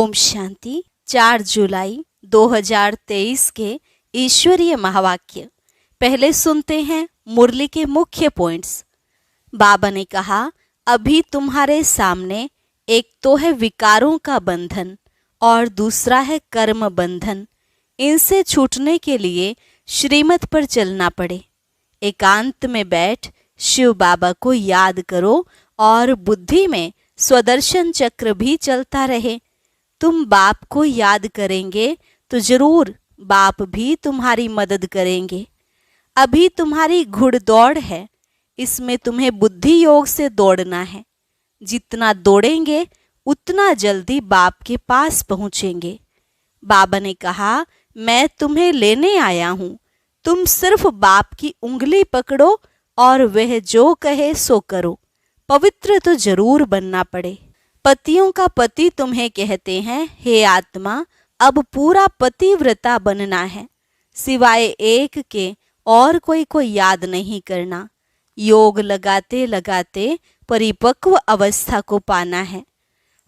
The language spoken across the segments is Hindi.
ओम शांति। 4 जुलाई 2023 के ईश्वरीय महावाक्य। पहले सुनते हैं मुरली के मुख्य पॉइंट्स। बाबा ने कहा, अभी तुम्हारे सामने एक तो है विकारों का बंधन और दूसरा है कर्म बंधन। इनसे छूटने के लिए श्रीमत पर चलना पड़े। एकांत में बैठ शिव बाबा को याद करो और बुद्धि में स्वदर्शन चक्र भी चलता रहे। तुम बाप को याद करेंगे तो जरूर बाप भी तुम्हारी मदद करेंगे। अभी तुम्हारी घुड़दौड़ है, इसमें तुम्हें बुद्धि योग से दौड़ना है। जितना दौड़ेंगे उतना जल्दी बाप के पास पहुंचेंगे। बाबा ने कहा, मैं तुम्हें लेने आया हूं, तुम सिर्फ बाप की उंगली पकड़ो और वह जो कहे सो करो। पवित्र तो जरूर बनना पड़े। पतियों का पति तुम्हें कहते हैं, हे आत्मा, अब पूरा पतिव्रता बनना है, सिवाय एक के और कोई को याद नहीं करना। योग लगाते लगाते परिपक्व अवस्था को पाना है।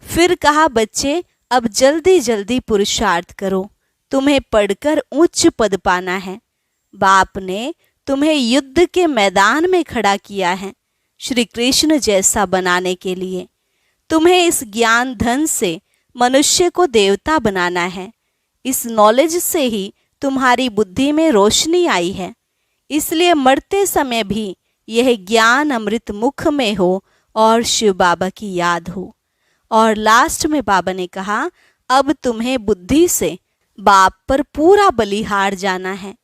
फिर कहा, बच्चे अब जल्दी जल्दी पुरुषार्थ करो, तुम्हें पढ़कर उच्च पद पाना है। बाप ने तुम्हें युद्ध के मैदान में खड़ा किया है, श्री कृष्ण जैसा बनाने के लिए। तुम्हें इस ज्ञान धन से मनुष्य को देवता बनाना है। इस नॉलेज से ही तुम्हारी बुद्धि में रोशनी आई है, इसलिए मरते समय भी यह ज्ञान अमृत मुख में हो और शिव बाबा की याद हो। और लास्ट में बाबा ने कहा, अब तुम्हें बुद्धि से बाप पर पूरा बलिहार जाना है,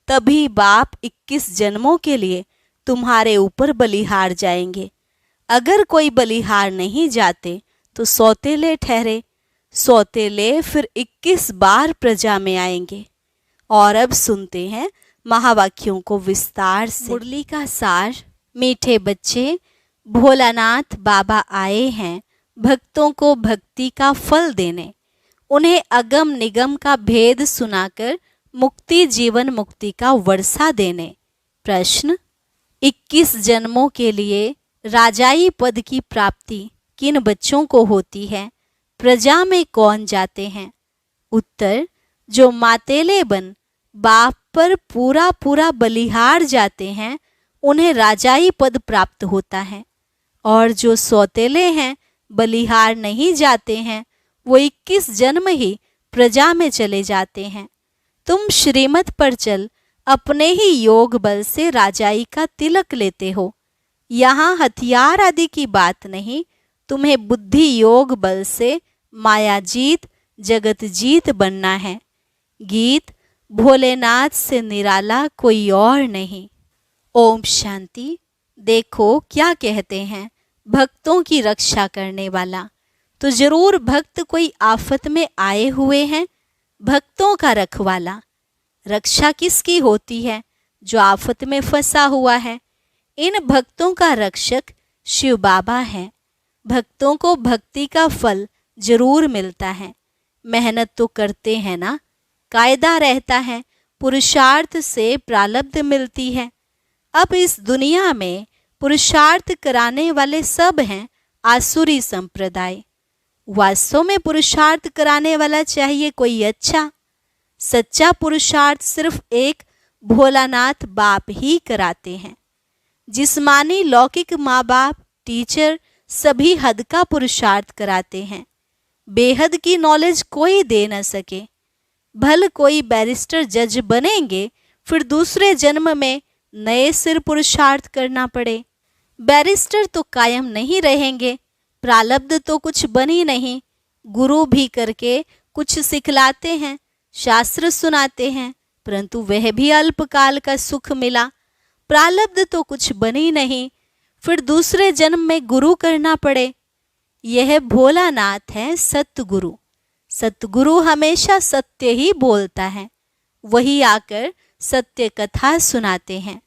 तभी बाप 21 जन्मों के लिए तुम्हारे ऊपर बलिहार जाएंगे। अगर कोई बलिहार नहीं जाते तो सौतेले ठहरे। सौतेले फिर 21 बार प्रजा में आएंगे। और अब सुनते हैं महावाक्यों को विस्तार से। मुरली का सार। मीठे बच्चे, भोलानाथ बाबा आए हैं भक्तों को भक्ति का फल देने, उन्हें अगम निगम का भेद सुनाकर मुक्ति जीवन मुक्ति का वर्षा देने। प्रश्न, 21 जन्मों के लिए राजाई पद की प्राप्ति किन बच्चों को होती है? प्रजा में कौन जाते हैं? उत्तर, जो मातेले बन बाप पर पूरा पूरा बलिहार जाते हैं उन्हें राजाई पद प्राप्त होता है। और जो सौतेले हैं, बलिहार नहीं जाते हैं, वो 21 जन्म ही प्रजा में चले जाते हैं। तुम श्रीमत पर चल अपने ही योग बल से राजाई का तिलक लेते हो। यहाँ हथियार आदि की बात नहीं, तुम्हें बुद्धि योग बल से माया जीत जगत जीत बनना है। गीत, भोलेनाथ से निराला कोई और नहीं। ओम शांति। देखो क्या कहते हैं, भक्तों की रक्षा करने वाला। तो जरूर भक्त कोई आफत में आए हुए हैं, भक्तों का रखवाला। रक्षा किसकी होती है? जो आफत में फंसा हुआ है। इन भक्तों का रक्षक शिव बाबा है। भक्तों को भक्ति का फल जरूर मिलता है। मेहनत तो करते हैं ना, कायदा रहता है, पुरुषार्थ से प्रारब्ध मिलती है। अब इस दुनिया में पुरुषार्थ कराने वाले सब हैं आसुरी संप्रदाय। वास्तव में पुरुषार्थ कराने वाला चाहिए कोई अच्छा। सच्चा पुरुषार्थ सिर्फ एक भोलानाथ बाप ही कराते हैं। जिस्मानी लौकिक माँ बाप, टीचर सभी हद का पुरुषार्थ कराते हैं। बेहद की नॉलेज कोई दे न सके। भल कोई बैरिस्टर जज बनेंगे, फिर दूसरे जन्म में नए सिर पुरुषार्थ करना पड़े। बैरिस्टर तो कायम नहीं रहेंगे, प्रारब्ध तो कुछ बनी नहीं। गुरु भी करके कुछ सिखलाते हैं, शास्त्र सुनाते हैं, परंतु वह भी अल्पकाल का सुख मिला। प्रारब्ध तो कुछ बनी नहीं, फिर दूसरे जन्म में गुरु करना पड़े। यह भोलानाथ है सतगुरु। सतगुरु हमेशा सत्य ही बोलता है, वही आकर सत्य कथा सुनाते हैं।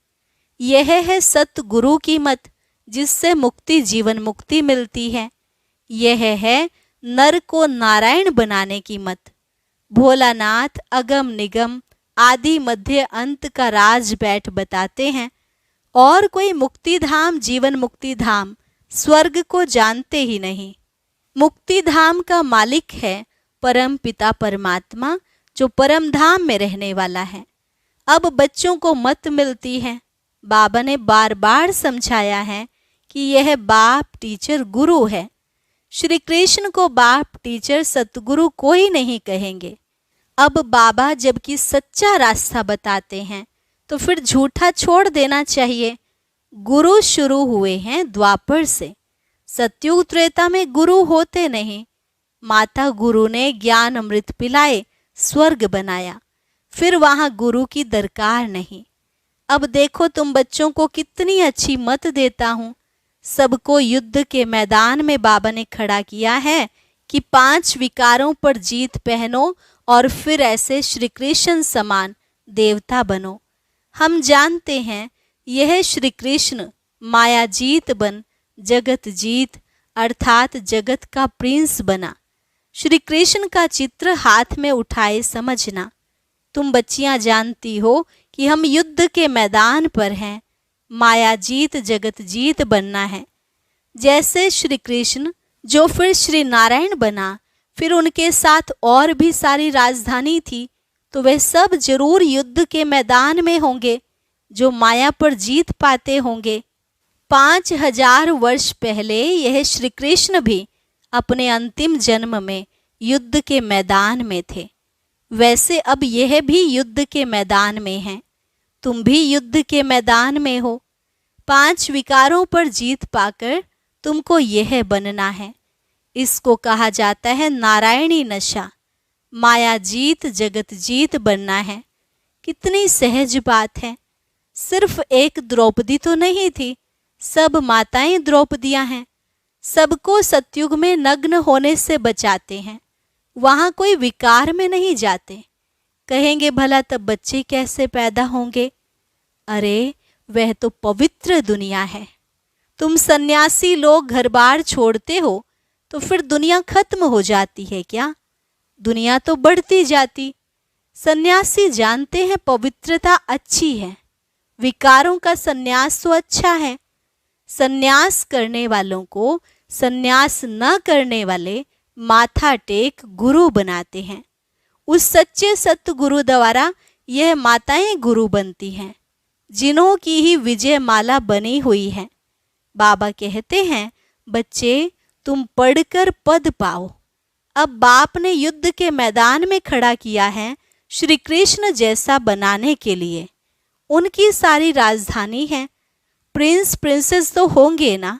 यह है सतगुरु की मत, जिससे मुक्ति जीवन मुक्ति मिलती है। यह है नर को नारायण बनाने की मत। भोलानाथ अगम निगम आदि मध्य अंत का राज बैठ बताते हैं। और कोई मुक्ति धाम जीवन मुक्ति धाम स्वर्ग को जानते ही नहीं। मुक्ति धाम का मालिक है परम पिता परमात्मा जो परम धाम में रहने वाला है। अब बच्चों को मत मिलती है। बाबा ने बार बार समझाया है कि यह बाप टीचर गुरु है। श्री कृष्ण को बाप टीचर सतगुरु कोई नहीं कहेंगे। अब बाबा जबकि सच्चा रास्ता बताते हैं तो फिर झूठा छोड़ देना चाहिए। गुरु शुरू हुए हैं द्वापर से। सतयुग त्रेता में गुरु होते नहीं। माता गुरु ने ज्ञान अमृत पिलाए, स्वर्ग बनाया, फिर वहां गुरु की दरकार नहीं। अब देखो तुम बच्चों को कितनी अच्छी मत देता हूं। सबको युद्ध के मैदान में बाबा ने खड़ा किया है कि 5 विकारों पर जीत पहनो और फिर ऐसे श्री कृष्ण समान देवता बनो। हम जानते हैं यह श्री कृष्ण माया जीत बन जगत जीत अर्थात जगत का प्रिंस बना। श्री कृष्ण का चित्र हाथ में उठाए समझना। तुम बच्चियां जानती हो कि हम युद्ध के मैदान पर हैं। माया जीत जगत जीत बनना है। जैसे श्री कृष्ण जो फिर श्री नारायण बना, फिर उनके साथ और भी सारी राजधानी थी, तो वे सब जरूर युद्ध के मैदान में होंगे जो माया पर जीत पाते होंगे। 5000 वर्ष पहले यह श्री कृष्ण भी अपने अंतिम जन्म में युद्ध के मैदान में थे। वैसे अब यह भी युद्ध के मैदान में है। तुम भी युद्ध के मैदान में हो। 5 विकारों पर जीत पाकर तुमको यह बनना है। इसको कहा जाता है नारायणी नशा। माया जीत जगत जीत बनना है। कितनी सहज बात है। सिर्फ एक द्रौपदी तो नहीं थी, सब माताएं द्रौपदियां हैं। सबको सतयुग में नग्न होने से बचाते हैं। वहां कोई विकार में नहीं जाते। कहेंगे भला तब बच्चे कैसे पैदा होंगे? अरे वह तो पवित्र दुनिया है। तुम सन्यासी लोग घर बार छोड़ते हो तो फिर दुनिया खत्म हो जाती है क्या? दुनिया तो बढ़ती जाती। सन्यासी जानते हैं पवित्रता अच्छी है। विकारों का सन्यास तो अच्छा है। सन्यास करने वालों को सन्यास न करने वाले माथा टेक गुरु बनाते हैं। उस सच्चे सत्य गुरु द्वारा यह माताएं गुरु बनती हैं, जिन्हों की ही विजय माला बनी हुई है। बाबा कहते हैं बच्चे तुम पढ़कर पद पाओ। अब बाप ने युद्ध के मैदान में खड़ा किया है श्री कृष्ण जैसा बनाने के लिए। उनकी सारी राजधानी है। प्रिंस प्रिंसेस तो होंगे ना।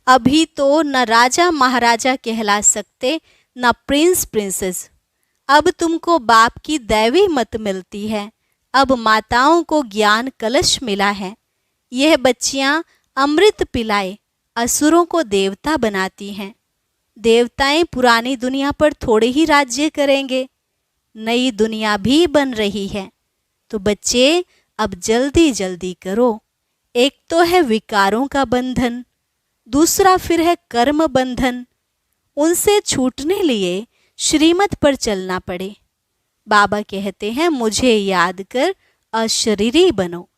अभी तो न राजा महाराजा कहला सकते न प्रिंस प्रिंसेस। अब तुमको बाप की दैवी मत मिलती है। अब माताओं को ज्ञान कलश मिला है। यह बच्चियां अमृत पिलाए असुरों को देवता बनाती हैं। देवताएं पुरानी दुनिया पर थोड़े ही राज्य करेंगे। नई दुनिया भी बन रही है। तो बच्चे अब जल्दी जल्दी करो। एक तो है विकारों का बंधन, दूसरा फिर है कर्म बंधन। उनसे छूटने लिए श्रीमत पर चलना पड़े। बाबा कहते हैं मुझे याद कर अशरीरी बनो।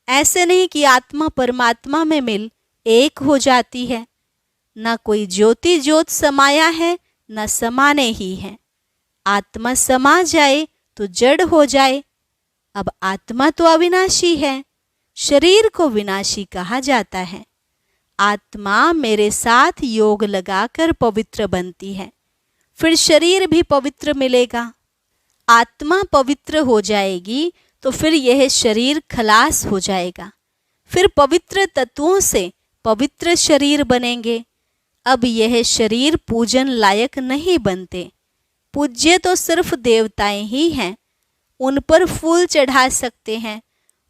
ऐसे नहीं कि आत्मा परमात्मा में मिल एक हो जाती है। न कोई ज्योति ज्योत समाया है न समाने ही है। आत्मा समा जाए तो जड़ हो जाए। अब आत्मा तो अविनाशी है, शरीर को विनाशी कहा जाता है। आत्मा मेरे साथ योग लगाकर पवित्र बनती है, फिर शरीर भी पवित्र मिलेगा। आत्मा पवित्र हो जाएगी तो फिर यह शरीर खलास हो जाएगा। फिर पवित्र तत्वों से पवित्र शरीर बनेंगे। अब यह शरीर पूजन लायक नहीं बनते। पूज्य तो सिर्फ देवताएं ही हैं। उन पर फूल चढ़ा सकते हैं।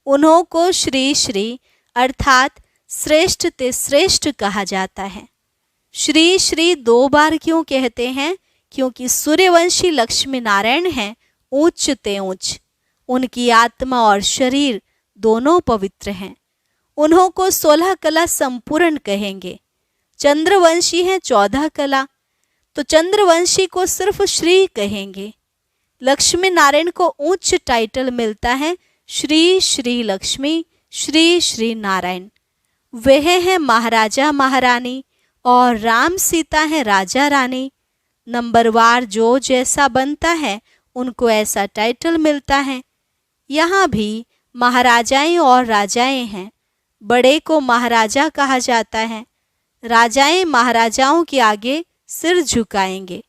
उन्हों को श्री श्री अर्थात श्रेष्ठ ते श्रेष्ठ कहा जाता है। श्री श्री 2 बार क्यों कहते हैं? क्योंकि सूर्यवंशी लक्ष्मी नारायण हैं ऊंच ते ऊंच। उनकी आत्मा और शरीर दोनों पवित्र हैं। उन्हों को 16 कला संपूर्ण कहेंगे। चंद्रवंशी हैं 14 कला, तो चंद्रवंशी को सिर्फ श्री कहेंगे। लक्ष्मी नारायण को उच्च टाइटल मिलता है श्री श्री लक्ष्मी श्री श्री नारायण। वह हैं महाराजा महारानी और राम सीता हैं राजा रानी। नंबरवार जो जैसा बनता है उनको ऐसा टाइटल मिलता है। यहाँ भी महाराजाएं और राजाएं हैं। बड़े को महाराजा कहा जाता है। राजाएं महाराजाओं के आगे सिर झुकाएंगे।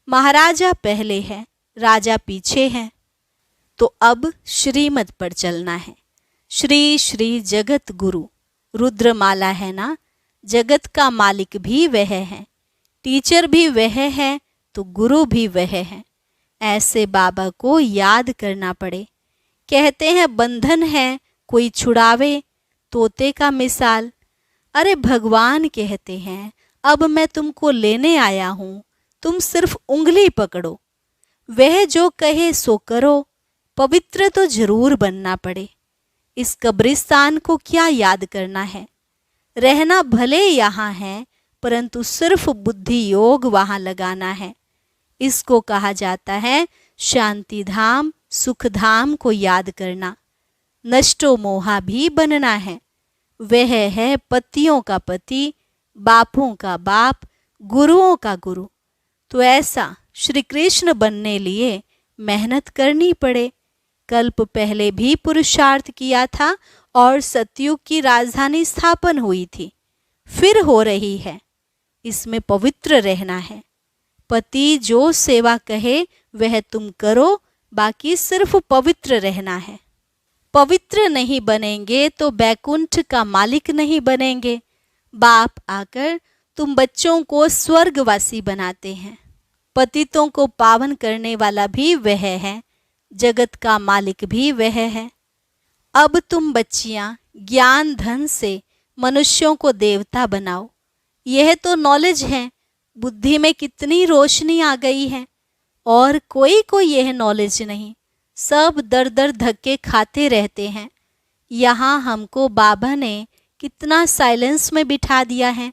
महाराजा पहले है, राजा पीछे है। तो अब श्रीमत पर चलना है। श्री श्री जगत गुरु रुद्रमाला है ना। जगत का मालिक भी वह है, टीचर भी वह है, तो गुरु भी वह है। ऐसे बाबा को याद करना पड़े। कहते हैं बंधन है कोई छुड़ावे, तोते का मिसाल। अरे भगवान कहते हैं अब मैं तुमको लेने आया हूँ, तुम सिर्फ उंगली पकड़ो। वह जो कहे सो करो, पवित्र तो जरूर बनना पड़े। इस कब्रिस्तान को क्या याद करना है। रहना भले यहाँ है, परंतु सिर्फ बुद्धि योग वहाँ लगाना है। इसको कहा जाता है शांति धाम, सुख धाम को याद करना। नष्टो मोहा भी बनना है। वह है पतियों का पति, बापों का बाप, गुरुओं का गुरु। तो ऐसा श्री कृष्ण बनने लिए मेहनत करनी पड़े। कल्प पहले भी पुरुषार्थ किया था और सतयुग की राजधानी स्थापन हुई थी, फिर हो रही है। इसमें पवित्र रहना है। पति जो सेवा कहे वह तुम करो, बाकी सिर्फ पवित्र रहना है। पवित्र नहीं बनेंगे तो बैकुंठ का मालिक नहीं बनेंगे। बाप आकर तुम बच्चों को स्वर्गवासी बनाते हैं। पतितों को पावन करने वाला भी वह है, जगत का मालिक भी वह है। अब तुम बच्चियां ज्ञान धन से मनुष्यों को देवता बनाओ। यह तो नॉलेज है। बुद्धि में कितनी रोशनी आ गई है, और कोई को यह नॉलेज नहीं। सब दर दर धक्के खाते रहते हैं। यहाँ हमको बाबा ने कितना साइलेंस में बिठा दिया है।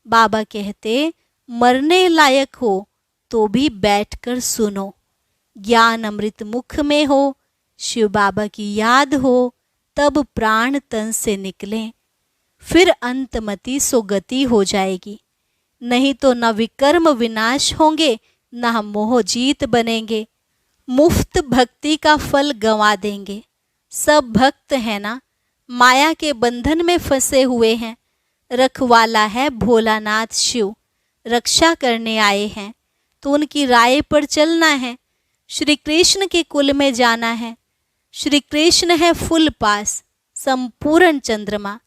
बाबा कहते मरने लायक हो तो भी बैठकर सुनो। ज्ञान अमृत मुख में हो, शिव बाबा की याद हो, तब प्राण तन से निकलें। फिर अंतमति सोगति हो जाएगी। नहीं तो न विकर्म विनाश होंगे, न हम मोह जीत बनेंगे। मुफ्त भक्ति का फल गंवा देंगे। सब भक्त है ना, माया के बंधन में फंसे हुए हैं। रखवाला है भोलानाथ शिव, रक्षा करने आए हैं, तो उनकी राय पर चलना है। श्री कृष्ण के कुल में जाना है। श्री कृष्ण है फुल पास, संपूर्ण चंद्रमा।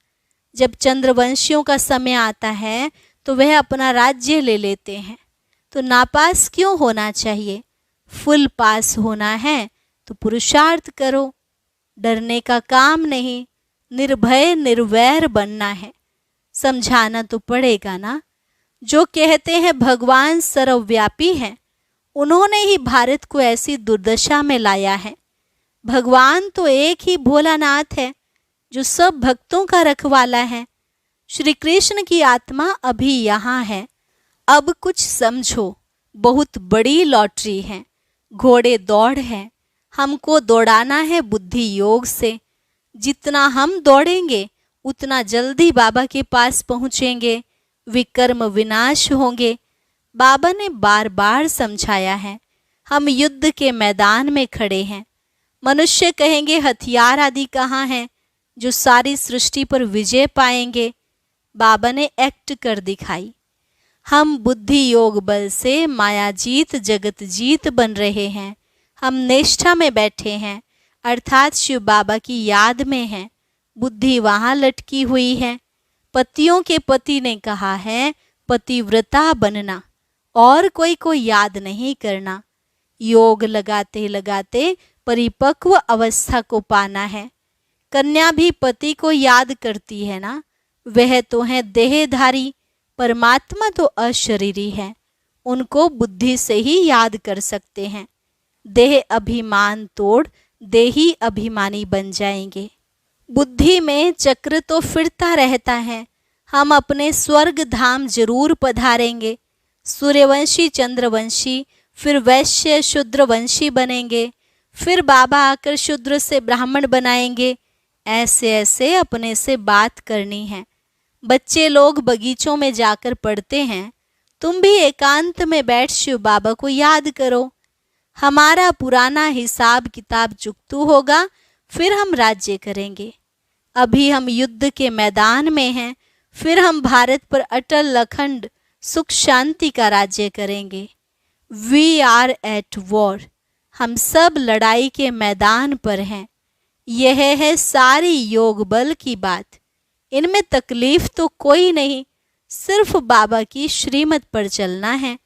जब चंद्रवंशियों का समय आता है तो वह अपना राज्य ले लेते हैं, तो नापास क्यों होना चाहिए। फुल पास होना है तो पुरुषार्थ करो। डरने का काम नहीं, निर्भय निर्वैर बनना है। समझाना तो पड़ेगा ना। जो कहते हैं भगवान सर्वव्यापी हैं, उन्होंने ही भारत को ऐसी दुर्दशा में लाया है। भगवान तो एक ही भोलानाथ है, जो सब भक्तों का रखवाला है। श्री कृष्ण की आत्मा अभी यहाँ है। अब कुछ समझो, बहुत बड़ी लॉटरी है। घोड़े दौड़ है, हमको दौड़ाना है बुद्धि योग से। जितना हम दौड़ेंगे उतना जल्दी बाबा के पास पहुँचेंगे। विकर्म विनाश होंगे। बाबा ने बार बार समझाया है। हम युद्ध के मैदान में खड़े हैं। मनुष्य कहेंगे हथियार आदि कहाँ हैं जो सारी सृष्टि पर विजय पाएंगे। बाबा ने एक्ट कर दिखाई। हम बुद्धि योग बल से माया जीत जगत जीत बन रहे हैं। हम निष्ठा में बैठे हैं, अर्थात शिव बाबा की याद में हैं। बुद्धि वहाँ लटकी हुई है। पतियों के पति ने कहा है पतिव्रता बनना, और कोई को याद नहीं करना। योग लगाते लगाते परिपक्व अवस्था को पाना है। कन्या भी पति को याद करती है ना। वह तो है देहधारी, परमात्मा तो अशरीरी है। उनको बुद्धि से ही याद कर सकते हैं। देह अभिमान तोड़ देही अभिमानी बन जाएंगे। बुद्धि में चक्र तो फिरता रहता है। हम अपने स्वर्ग धाम जरूर पधारेंगे। सूर्यवंशी चंद्रवंशी, फिर वैश्य शूद्रवंशी बनेंगे। फिर बाबा आकर शूद्र से ब्राह्मण बनाएंगे। ऐसे ऐसे अपने से बात करनी है। बच्चे लोग बगीचों में जाकर पढ़ते हैं तुम भी एकांत में बैठ शिव बाबा को याद करो। हमारा पुराना हिसाब किताब चुकतू होगा, फिर हम राज्य करेंगे। अभी हम युद्ध के मैदान में हैं, फिर हम भारत पर अटल अखंड सुख शांति का राज्य करेंगे। वी आर एट वॉर, हम सब लड़ाई के मैदान पर हैं। यह है सारी योग बल की बात। इनमें तकलीफ तो कोई नहीं, सिर्फ बाबा की श्रीमत पर चलना है,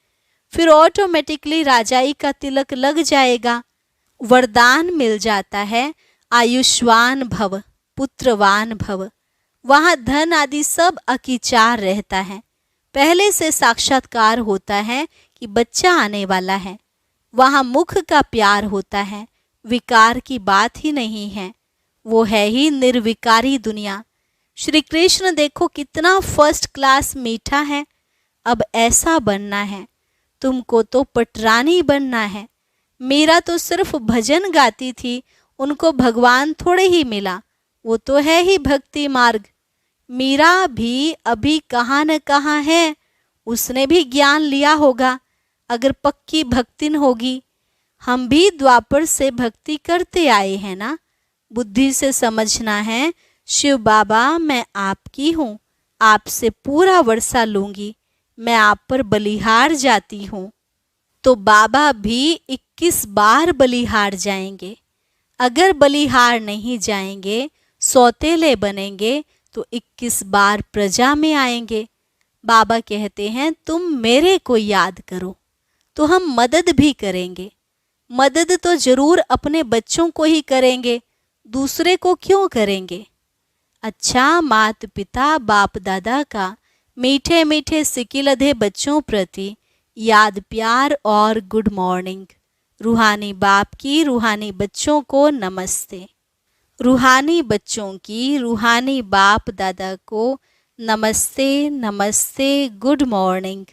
फिर ऑटोमेटिकली राजाई का तिलक लग जाएगा। वरदान मिल जाता है, आयुष्मान भव, पुत्रवान भव। वहाँ धन आदि सब अकिचार रहता है। पहले से साक्षात्कार होता है कि बच्चा आने वाला है। वहाँ मुख का प्यार होता है, विकार की बात ही नहीं है। वो है ही निर्विकारी दुनिया। श्री कृष्ण देखो कितना फर्स्ट क्लास मीठा है। अब ऐसा बनना है। तुमको तो पटरानी बनना है। मीरा तो सिर्फ भजन गाती थी, उनको भगवान थोड़े ही मिला, वो तो है ही भक्ति मार्ग। मीरा भी अभी कहाँ न कहाँ है, उसने भी ज्ञान लिया होगा, अगर पक्की भक्तिन होगी। हम भी द्वापर से भक्ति करते आए हैं ना। बुद्धि से समझना है, शिव बाबा मैं आपकी हूँ, आपसे पूरा वर्षा लूंगी, मैं आप पर बलिहार जाती हूँ। तो बाबा भी 21 बार बलिहार जाएंगे। अगर बलिहार नहीं जाएंगे, सौतेले बनेंगे, तो 21 बार प्रजा में आएंगे। बाबा कहते हैं तुम मेरे को याद करो, तो हम मदद भी करेंगे। मदद तो जरूर अपने बच्चों को ही करेंगे, दूसरे को क्यों करेंगे। अच्छा, माता पिता बाप दादा का मीठे मीठे सिकिलधे बच्चों प्रति याद प्यार और गुड मॉर्निंग। रूहानी बाप की रूहानी बच्चों को नमस्ते। रूहानी बच्चों की रूहानी बाप दादा को नमस्ते नमस्ते, गुड मॉर्निंग।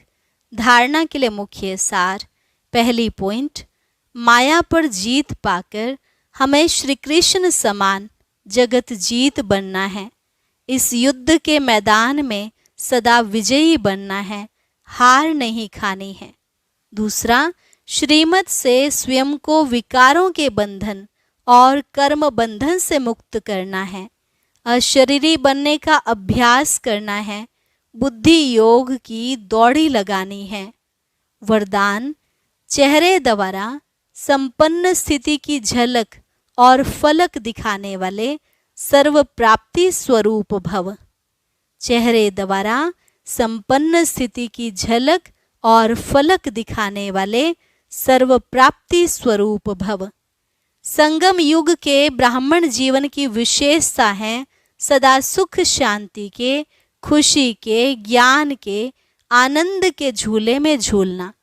धारणा के लिए मुख्य सार। पहली पॉइंट, माया पर जीत पाकर हमें श्री कृष्ण समान जगत जीत बनना है। इस युद्ध के मैदान में सदा विजयी बनना है, हार नहीं खानी है। दूसरा, श्रीमत से स्वयं को विकारों के बंधन और कर्म बंधन से मुक्त करना है। अशरीरी बनने का अभ्यास करना है, बुद्धि योग की दौड़ी लगानी है। वरदान, चेहरे द्वारा संपन्न स्थिति की झलक और फलक दिखाने वाले सर्व प्राप्ति स्वरूप भव। चेहरे द्वारा संपन्न स्थिति की झलक और फलक दिखाने वाले सर्व प्राप्ति स्वरूप भव। संगम युग के ब्राह्मण जीवन की विशेषता है सदा सुख शांति के, खुशी के, ज्ञान के, आनंद के झूले में झूलना,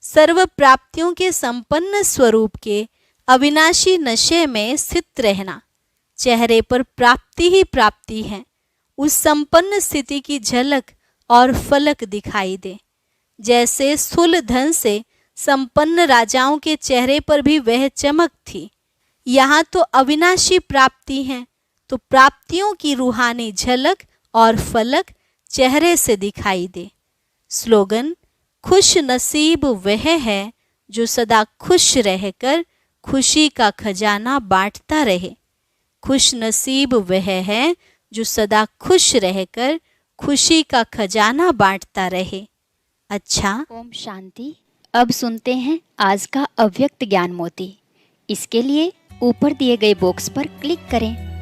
सर्व प्राप्तियों के संपन्न स्वरूप के अविनाशी नशे में स्थित रहना। चेहरे पर प्राप्ति ही प्राप्ति है, उस संपन्न स्थिति की झलक और फलक दिखाई दे। जैसे स्थूल धन से संपन्न राजाओं के चेहरे पर भी वह चमक थी, यहाँ तो अविनाशी प्राप्ति है, तो प्राप्तियों की रूहानी झलक और फलक चेहरे से दिखाई दे। स्लोगन, खुश नसीब वह है जो सदा खुश रहकर खुशी का खजाना बांटता रहे। खुश नसीब वह है जो सदा खुश रहकर खुशी का खजाना बांटता रहे। अच्छा, ओम शांति। अब सुनते हैं आज का अव्यक्त ज्ञान मोती। इसके लिए ऊपर दिए गए बॉक्स पर क्लिक करें।